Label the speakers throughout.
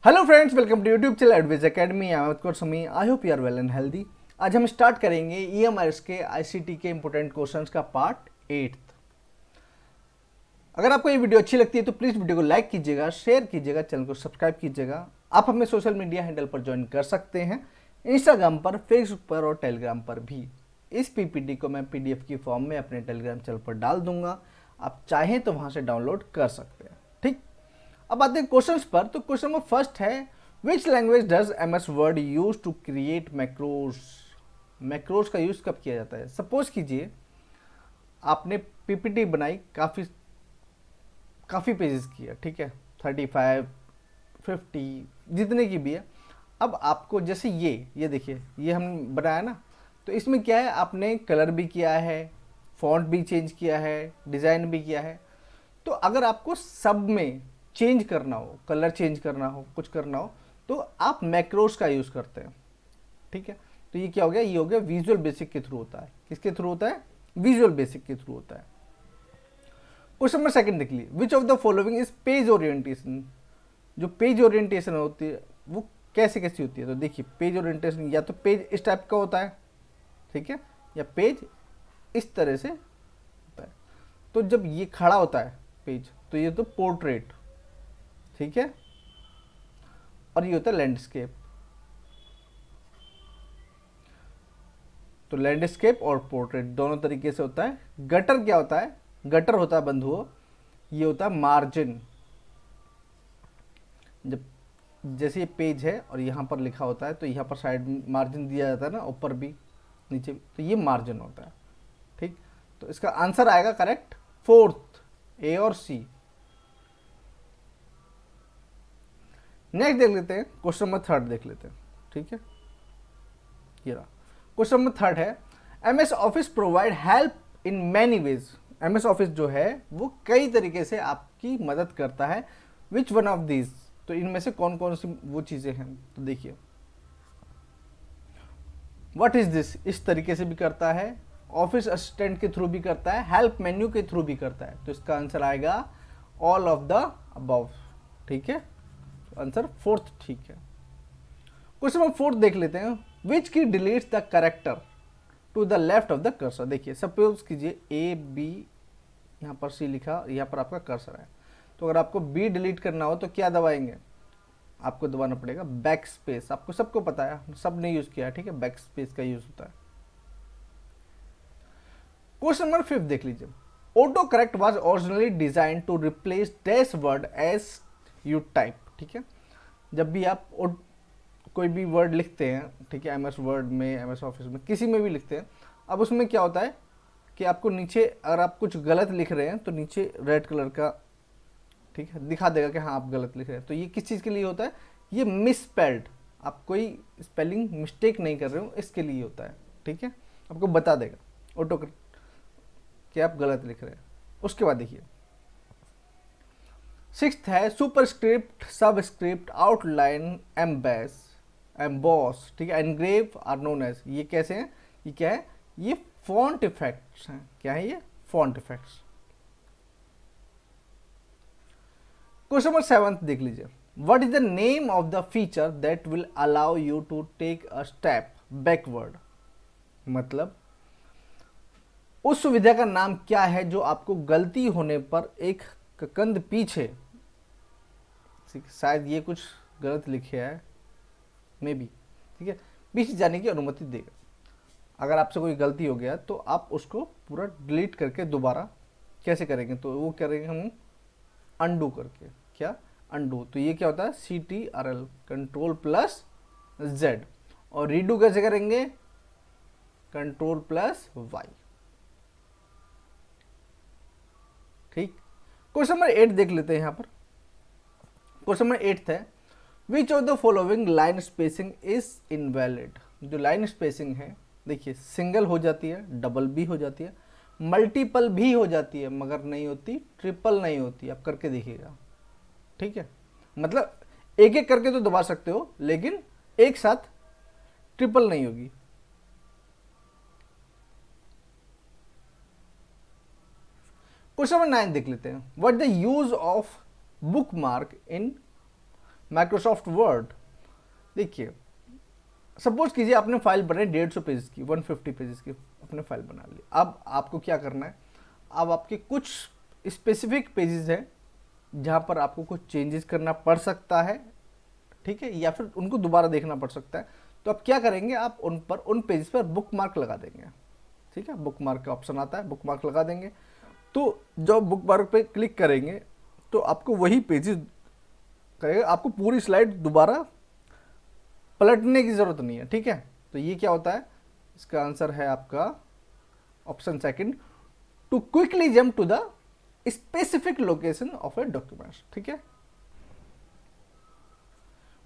Speaker 1: Hello friends, welcome to YouTube channel Advise Academy. I am Utkarsh Sami. I hope you are well and healthy. आज हम start करेंगे ईएमआईएस के ICT के important questions का part 8। अगर आपको ये वीडियो अच्छी लगती है तो प्लीज़ वीडियो को लाइक कीजिएगा, शेयर कीजिएगा, चैनल को सब्सक्राइब कीजिएगा। आप हमें सोशल मीडिया हैंडल पर ज्वाइन कर सकते हैं, इंस्टाग्राम पर, फेसबुक पर और टेलीग्राम पर भी। इस पीपीटी को मैं पीडीएफ की फॉर्म में अपने टेलीग्राम चैनल पर डाल दूंगा, आप चाहें तो वहाँ से डाउनलोड कर सकते हैं। ठीक, अब आते हैं क्वेश्चंस पर। तो क्वेश्चन नंबर फर्स्ट है, which language does MS Word use to create macros. Macros का यूज कब किया जाता है? सपोज कीजिए आपने पीपीटी बनाई, काफ़ी पेजेस की है, ठीक है, 35 50 जितने की भी है। अब आपको जैसे ये देखिए, ये हम बनाया ना, तो इसमें क्या है, आपने कलर भी किया है, फॉन्ट भी चेंज किया है, डिज़ाइन भी किया है। तो अगर आपको सब में चेंज करना हो, कलर चेंज करना हो, कुछ करना हो, तो आप मैक्रोस का यूज़ करते हैं। ठीक है, तो ये क्या हो गया, ये हो गया विजुअल बेसिक के थ्रू होता है। किसके थ्रू होता है? विजुअल बेसिक के थ्रू होता है। क्वेश्चन नंबर सेकंड देख लीजिए, which of the following is page orientation. जो पेज ओरिएंटेशन होती है वो कैसे कैसी होती है? तो देखिए, पेज ओरिएंटेशन या तो पेज इस टाइप का होता है, ठीक है, या पेज इस तरह से होता है। तो जब ये खड़ा होता है पेज, तो ये तो पोर्ट्रेट, ठीक है, और ये होता है लैंडस्केप। तो लैंडस्केप और पोर्ट्रेट दोनों तरीके से होता है। गटर क्या होता है? गटर होता है बंधुओं, ये होता है मार्जिन। जब जैसे ये पेज है और यहाँ पर लिखा होता है, तो यहाँ पर साइड मार्जिन दिया जाता है ना, ऊपर भी नीचे भी, तो ये मार्जिन होता है। ठीक, तो इसका आंसर आएगा करेक्ट फोर्थ, ए और सी। नेक्स्ट देख लेते हैं, क्वेश्चन नंबर थर्ड देख लेते हैं। ठीक है, ये रहा क्वेश्चन नंबर थर्ड है, MS office provide help in many ways. MS office जो है वो कई तरीके से आपकी मदद करता है। विच वन ऑफ दीज, तो इनमें से कौन कौन सी वो चीज़ें हैं? तो देखिए, व्हाट इज दिस, इस तरीके से भी करता है, ऑफिस असिस्टेंट के थ्रू भी करता है, हेल्प मेन्यू के थ्रू भी करता है। तो इसका आंसर आएगा ऑल ऑफ द अबव। ठीक है, आंसर फोर्थ ठीक है। क्वेश्चन नंबर फोर्थ देख लेते हैं, which key deletes the character to the left of the cursor. देखिए, सपोज कीजिए ए बी, यहाँ पर सी लिखा, यहाँ पर आपका कर्सर है। तो अगर आपको बी डिलीट करना हो तो क्या दबाएंगे? आपको दबाना पड़ेगा बैक स्पेस। आपको सबको पता है, सब ने यूज किया है, ठीक है, बैक स्पेस का यूज होता है। क्वेश्चन नंबर फिफ्थ देख लीजिए, autocorrect was originally design to replace dash word as you type. ठीक है, जब भी आप कोई भी वर्ड लिखते हैं, ठीक है, एमएस वर्ड में, एमएस ऑफिस में, किसी में भी लिखते हैं, अब उसमें क्या होता है कि आपको नीचे, अगर आप कुछ गलत लिख रहे हैं तो नीचे रेड कलर का, ठीक है, दिखा देगा कि हाँ आप गलत लिख रहे हैं। तो ये किस चीज़ के लिए होता है? ये मिसस्पेल्ड, आप कोई स्पेलिंग मिस्टेक नहीं कर रहे हो, इसके लिए होता है। ठीक है, आपको बता देगा ऑटो कि आप गलत लिख रहे हैं। उसके बाद देखिए, सिक्स्थ है, सुपरस्क्रिप्ट, सबस्क्रिप्ट, आउटलाइन, एम्बॉस, ठीक है, एनग्रेव आर नोन एज। ये कैसे हैं? ये क्या है? ये फॉन्ट इफेक्ट्स हैं। क्या है ये? Font effects. Question number seventh देख लीजिए, what is the name of the feature that will allow you to take a step backward. मतलब उस सुविधा का नाम क्या है जो आपको गलती होने पर एक कंद पीछे, शायद ये कुछ गलत लिखे है, मे बी, ठीक है, पीछे जाने की अनुमति देगा। अगर आपसे कोई गलती हो गया तो आप उसको पूरा डिलीट करके दोबारा कैसे करेंगे? तो वो करेंगे हम अनडू करके। क्या? अनडू। तो ये क्या होता है? CTRL, control plus Z। और रीडू कैसे करेंगे? Control plus Y। ठीक, क्वेश्चन नंबर 8 देख लेते हैं। यहाँ पर क्वेश्चन नंबर 8 है, which of the following line spacing is invalid. जो लाइन स्पेसिंग है, देखिए, सिंगल हो जाती है, डबल भी हो जाती है, मल्टीपल भी हो जाती है, मगर नहीं होती ट्रिपल नहीं होती। आप करके देखिएगा, ठीक है, मतलब एक एक करके तो दबा सकते हो, लेकिन एक साथ ट्रिपल नहीं होगी। क्वेश्चन नंबर 9 देख लेते हैं, what the use of book mark in Microsoft word, देखिए सपोज कीजिए आपने फाइल बनाई 150 पेज की, 150 पेजेस की आपने फाइल बना ली। अब आपको क्या करना है, अब आपके कुछ स्पेसिफिक पेजेस हैं जहाँ पर आपको कुछ चेंजेस करना पड़ सकता है, ठीक है, या फिर उनको दोबारा देखना पड़ सकता है। तो आप क्या करेंगे, आप उन पेज पर बुक मार्क लगा देंगे, ठीक है, बुक मार्क का ऑप्शन आता है, बुक मार्क लगा देंगे। तो जब बुक मार्क पे क्लिक करेंगे तो आपको वही पेजेस करेगा, आपको पूरी स्लाइड दोबारा पलटने की ज़रूरत नहीं है, ठीक है। तो ये क्या होता है, इसका आंसर है आपका option second, to quickly jump to the specific location of a document, ठीक है।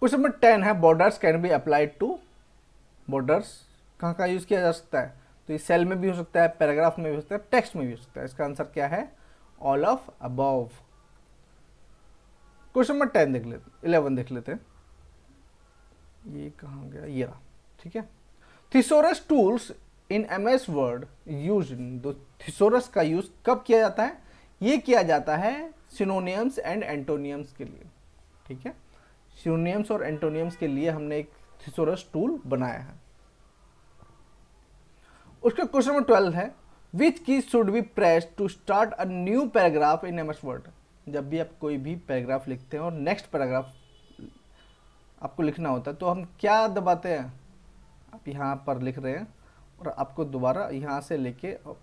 Speaker 1: क्वेश्चन नंबर 10 है, borders can be applied to, borders कहाँ कहाँ यूज किया जा सकता है, तो ये सेल में भी हो सकता है, पैराग्राफ में भी हो सकता है, टेक्स्ट में भी हो सकता है। इसका आंसर क्या है, all of above. Question number 10 देख लेते, 11 देख लेते हैं, ये कहाँ गया, ये रहा, ठीक है। Thesaurus tools in MS Word use, thesaurus का यूज कब किया जाता है, ये किया जाता है सिनोनियम्स एंड एंटोनियम्स के लिए, ठीक है। सिनोनियम्स और एंटोनियम्स के लिए हमने एक थिसोरस टूल बनाया है। उसका क्वेश्चन नंबर 12 है, which key should be press to start a new paragraph in MS Word. जब भी आप कोई भी पैराग्राफ लिखते हैं और नेक्स्ट पैराग्राफ आपको लिखना होता है तो हम क्या दबाते हैं, आप यहाँ पर लिख रहे हैं और आपको दोबारा यहाँ से लेके अब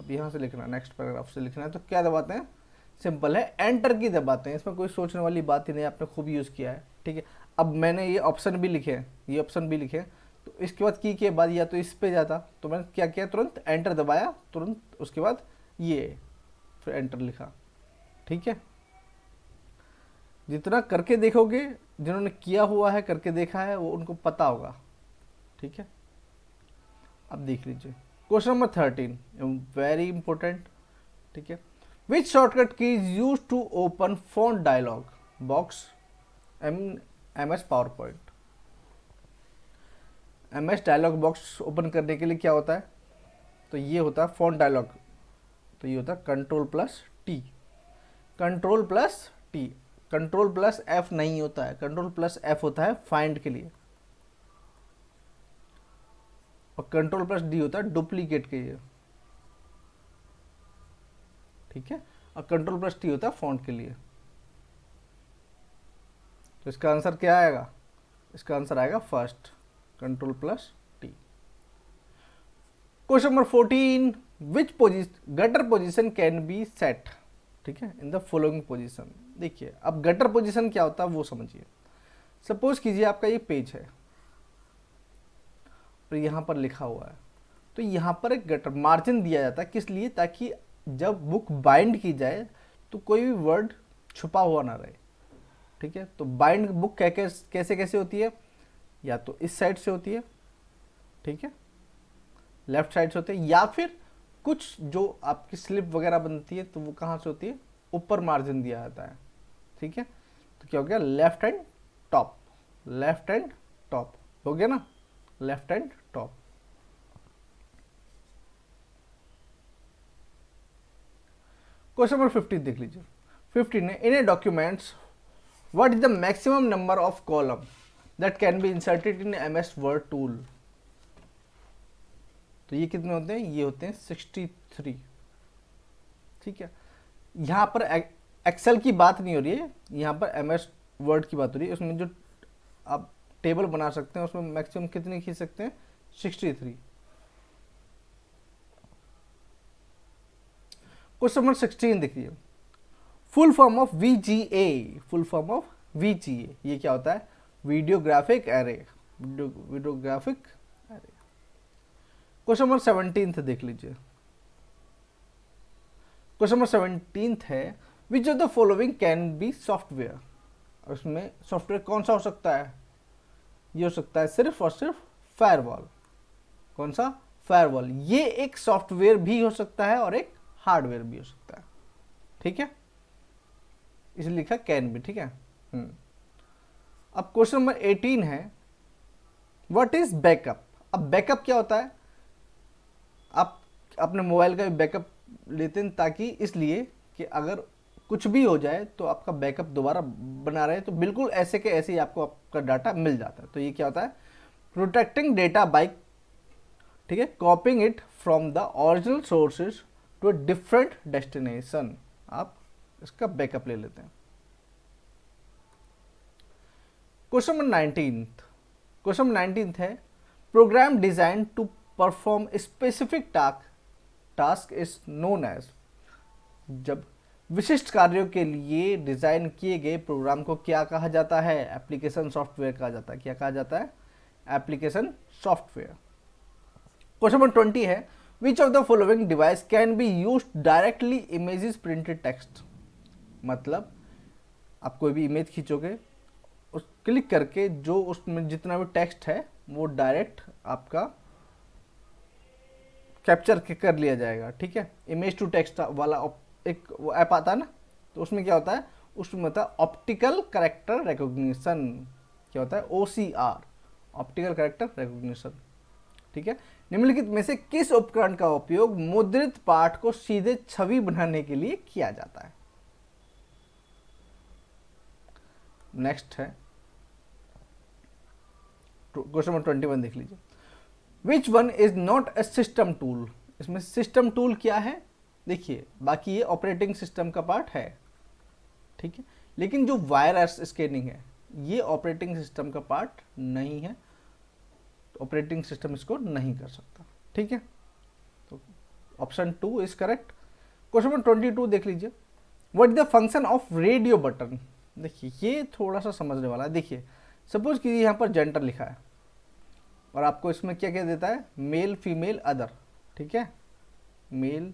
Speaker 1: यहाँ से लिखना, नेक्स्ट पैराग्राफ से लिखना है, तो क्या दबाते हैं, सिंपल है, एंटर की दबाते हैं। इसमें कोई सोचने वाली बात ही नहीं, आपने खूब यूज़ किया है, ठीक है। अब मैंने ये ऑप्शन भी लिखे हैं, ये ऑप्शन भी लिखे, तो इसके बाद की के बाद या तो इस पे जाता, तो मैंने क्या किया, तुरंत एंटर दबाया, तुरंत उसके बाद ये फिर एंटर लिखा, ठीक है। जितना करके देखोगे, जिन्होंने किया हुआ है, करके देखा है, वो उनको पता होगा, ठीक है। अब देख लीजिए क्वेश्चन नंबर 13, वेरी इंपॉर्टेंट, ठीक है। Which shortcut key is use to open font dialog box MS PowerPoint. MS dialog box open करने के लिए क्या होता है, तो ये होता है फॉन्ट डायलॉग, तो ये होता है control plus T, control plus T, control plus F नहीं होता है, कंट्रोल प्लस एफ होता है फाइंड के लिए, और कंट्रोल प्लस डी होता है डुप्लीकेट के लिए, ठीक है, और कंट्रोल प्लस टी होता है फॉन्ट के लिए। तो इसका आंसर क्या आएगा, इसका आंसर आएगा first, control plus T. Question number 14, which position gutter position can be set, ठीक है, इन द फॉलोइंग पोजिशन। देखिए अब गटर पोजिशन क्या होता है वो समझिए। सपोज कीजिए आपका ये पेज है और यहाँ पर लिखा हुआ है, तो यहाँ पर एक गटर मार्जिन दिया जाता है, किस लिए, ताकि जब बुक बाइंड की जाए तो कोई भी वर्ड छुपा हुआ ना रहे, ठीक है। तो बाइंड बुक कैसे कैसे होती है, या तो इस साइड से होती है, ठीक है, लेफ्ट साइड से होती है, या फिर कुछ जो आपकी स्लिप वगैरह बनती है तो वो कहाँ से होती है, ऊपर मार्जिन दिया जाता है, ठीक है। तो क्या हो गया, left and top, left and top हो गया ना, left and top. Question number 15 देख लीजिए। 15 है, in a documents what is the maximum number of column that can be inserted in MS Word tool. तो ये कितने होते हैं, ये होते हैं 63, ठीक है। यहाँ पर एक्सेल की बात नहीं हो रही है, यहाँ पर एमएस वर्ड की बात हो रही है। उसमें जो आप टेबल बना सकते हैं उसमें मैक्सिमम कितने खींच सकते हैं, 63। क्वेश्चन नंबर 16 देखिए, full form of VGA, full form of VGA ये क्या होता है, videographic array, videographic array. Question number 17 देख लीजिए। क्वेश्चन नंबर 17 है, which of the following can be software. उसमें सॉफ्टवेयर कौन सा हो सकता है, ये हो सकता है सिर्फ और सिर्फ फायरवॉल। कौन सा, फायरवॉल। ये एक सॉफ्टवेयर भी हो सकता है और एक हार्डवेयर भी हो सकता है, ठीक है, इसलिए लिखा कैन बी, ठीक है। अब क्वेश्चन नंबर 18 है, व्हाट इज बैकअप। अब बैकअप क्या होता है, आप अपने मोबाइल का भी बैकअप लेते हैं ताकि इसलिए कि अगर कुछ भी हो जाए तो आपका बैकअप दोबारा बना रहे, तो बिल्कुल ऐसे के ऐसे ही आपको आपका डाटा मिल जाता है। तो ये क्या होता है, प्रोटेक्टिंग डेटा बाय, ठीक है, copying it from the original sources to a different destination. आप इसका बैकअप ले लेते हैं। क्वेश्चन नंबर 19, क्वेश्चन नंबर 19 है, program design to perform specific task is known as. जब विशिष्ट कार्यों के लिए डिजाइन किए गए प्रोग्राम को क्या कहा जाता है, एप्लीकेशन सॉफ्टवेयर कहा जाता है। क्या कहा जाता है, एप्लीकेशन सॉफ्टवेयर। क्वेश्चन नंबर 20 है, which of the following device can be use directly images printed text. मतलब आप कोई भी इमेज खींचोगे, उस क्लिक करके जो उसमें जितना भी टेक्स्ट है वो डायरेक्ट आपका कैप्चर कर लिया जाएगा। ठीक है, इमेज टू टेक्स्ट वाला एक वो ऐप आता है ना, तो उसमें क्या होता है, उसमें होता है ऑप्टिकल कैरेक्टर रिकॉग्निशन। क्या होता है, OCR, ऑप्टिकल कैरेक्टर रिकॉग्निशन। ठीक है, निम्नलिखित में से किस उपकरण का उपयोग मुद्रित पाठ को सीधे छवि बनाने के लिए किया जाता है। नेक्स्ट है क्वेश्चन नंबर 21, देख लीजिए। Which one is not a system tool. इसमें सिस्टम टूल क्या है, देखिए बाकी ये ऑपरेटिंग सिस्टम का पार्ट है, ठीक है, लेकिन जो वायरस स्कैनिंग है ये ऑपरेटिंग सिस्टम का पार्ट नहीं है, ऑपरेटिंग सिस्टम इसको नहीं कर सकता। ठीक है, तो option 2 is correct. Question number 22 देख लीजिए, what is the function of radio button. देखिए ये थोड़ा सा समझने वाला है। देखिए सपोज कि यहाँ पर जेंडर लिखा है और आपको इसमें क्या क्या देता है, मेल फीमेल अदर। ठीक है, मेल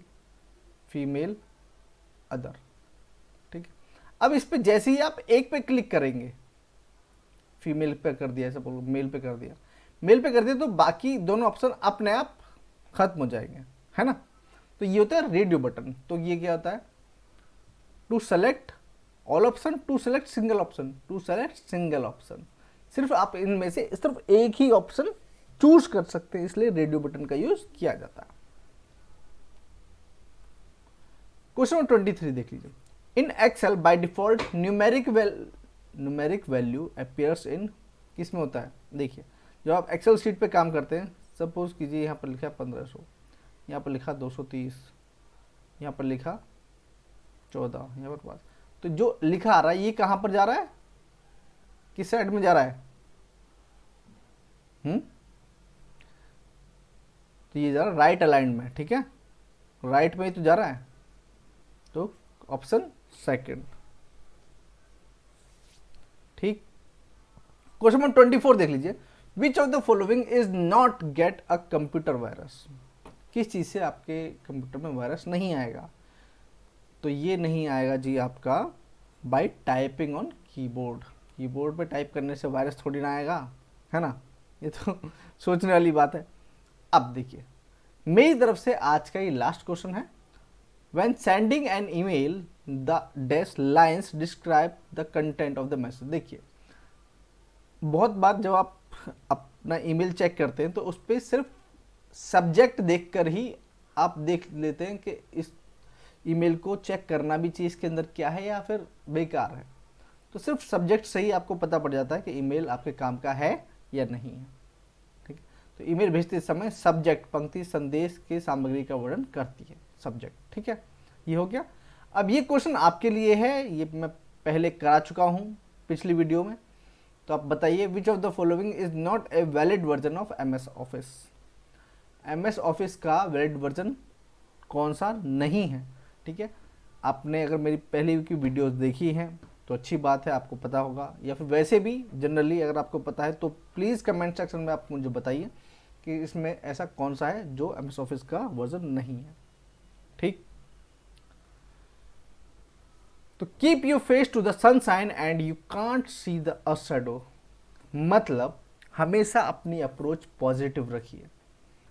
Speaker 1: फीमेल अदर। ठीक है, अब इस पे जैसे ही आप एक पे क्लिक करेंगे, फीमेल पे कर दिया, सपोज मेल पे कर दिया, मेल पे कर दिया, तो बाकी दोनों ऑप्शन अपने आप खत्म हो जाएंगे, है ना। तो ये होता है रेडियो बटन। तो ये क्या होता है, to select all option, to select single option, to select single option. सिर्फ आप इनमें से सिर्फ एक ही ऑप्शन चूज कर सकते हैं, इसलिए रेडियो बटन का यूज किया जाता है। क्वेश्चन नंबर 23 देख लीजिए, in Excel by default numeric value appears in, किस में होता है, देखिए जब आप एक्सेल शीट पे काम करते हैं, सपोज कीजिए यहाँ पर लिखा 1500, यहाँ पर लिखा 230, यहाँ पर लिखा 14, यहाँ पर 5, तो जो लिखा आ रहा है ये कहाँ पर जा रहा है, किस साइड में जा रहा है, तो ये जा रहा है राइट अलाइन में। ठीक है, राइट में ही तो जा रहा है, तो ऑप्शन सेकंड। ठीक, क्वेश्चन नंबर 24 देख लीजिए, which of the following is not get a computer virus. किस चीज से आपके कंप्यूटर में वायरस नहीं आएगा, तो ये नहीं आएगा जी आपका bye typing on keyboard. Keyboard पे टाइप करने से वायरस थोड़ी ना आएगा, है ना, ये तो सोचने वाली बात है। अब देखिए मेरी तरफ से आज का ये लास्ट क्वेश्चन है, when sending an email the dash lines describe the content of the message। देखिए बहुत बार जब आप अपना ईमेल चेक करते हैं तो उस पर सिर्फ सब्जेक्ट देखकर ही आप देख लेते हैं कि इस ईमेल को चेक करना भी चाहिए, इसके अंदर क्या है या फिर बेकार है। तो सिर्फ सब्जेक्ट से ही आपको पता पड़ जाता है कि ईमेल आपके काम का है या नहीं है। ठीक है, तो ईमेल भेजते समय सब्जेक्ट पंक्ति संदेश के सामग्री का वर्णन करती है, सब्जेक्ट। ठीक है, ये हो गया। अब ये क्वेश्चन आपके लिए है, ये मैं पहले करा चुका हूँ पिछली वीडियो में। तो आप बताइए, which of the following is not a valid version of MS office. MS office का वैलिड वर्जन कौन सा नहीं है। ठीक है, आपने अगर मेरी पहले की वीडियोस देखी हैं तो अच्छी बात है, आपको पता होगा, या फिर वैसे भी जनरली अगर आपको पता है तो प्लीज़ कमेंट सेक्शन में आप मुझे बताइए कि इसमें ऐसा कौन सा है जो MS ऑफिस का वर्जन नहीं है। ठीक, तो keep you face to the sunshine and you can't see the shadow. मतलब हमेशा अपनी अप्रोच पॉजिटिव रखिए।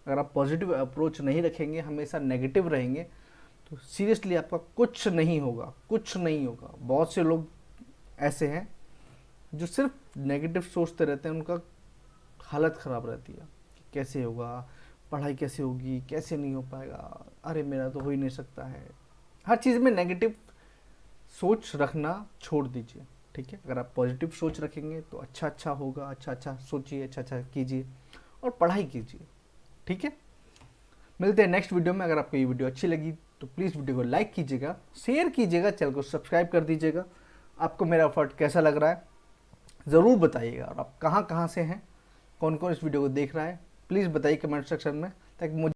Speaker 1: अगर आप पॉजिटिव अप्रोच नहीं रखेंगे, हमेशा नेगेटिव रहेंगे, तो सीरियसली आपका कुछ नहीं होगा, कुछ नहीं होगा। बहुत से लोग ऐसे हैं जो सिर्फ नेगेटिव सोचते रहते हैं, उनका हालत ख़राब रहती है कि कैसे होगा, पढ़ाई कैसे होगी, कैसे नहीं हो पाएगा, अरे मेरा तो हो ही नहीं सकता है। हर चीज़ में नेगेटिव सोच रखना छोड़ दीजिए, ठीक है। अगर आप पॉजिटिव सोच रखेंगे तो अच्छा अच्छा होगा, अच्छा अच्छा सोचिए, अच्छा अच्छा कीजिए और पढ़ाई कीजिए, ठीक है। मिलते हैं नेक्स्ट वीडियो में। अगर आपको ये वीडियो अच्छी लगी तो प्लीज़ वीडियो को लाइक कीजिएगा, शेयर कीजिएगा, चैनल को सब्सक्राइब कर दीजिएगा। आपको मेरा एफर्ट कैसा लग रहा है ज़रूर बताइएगा, और आप कहाँ कहाँ से हैं, कौन कौन इस वीडियो को देख रहा है, प्लीज़ बताइए कमेंट सेक्शन में, ताकि मुझे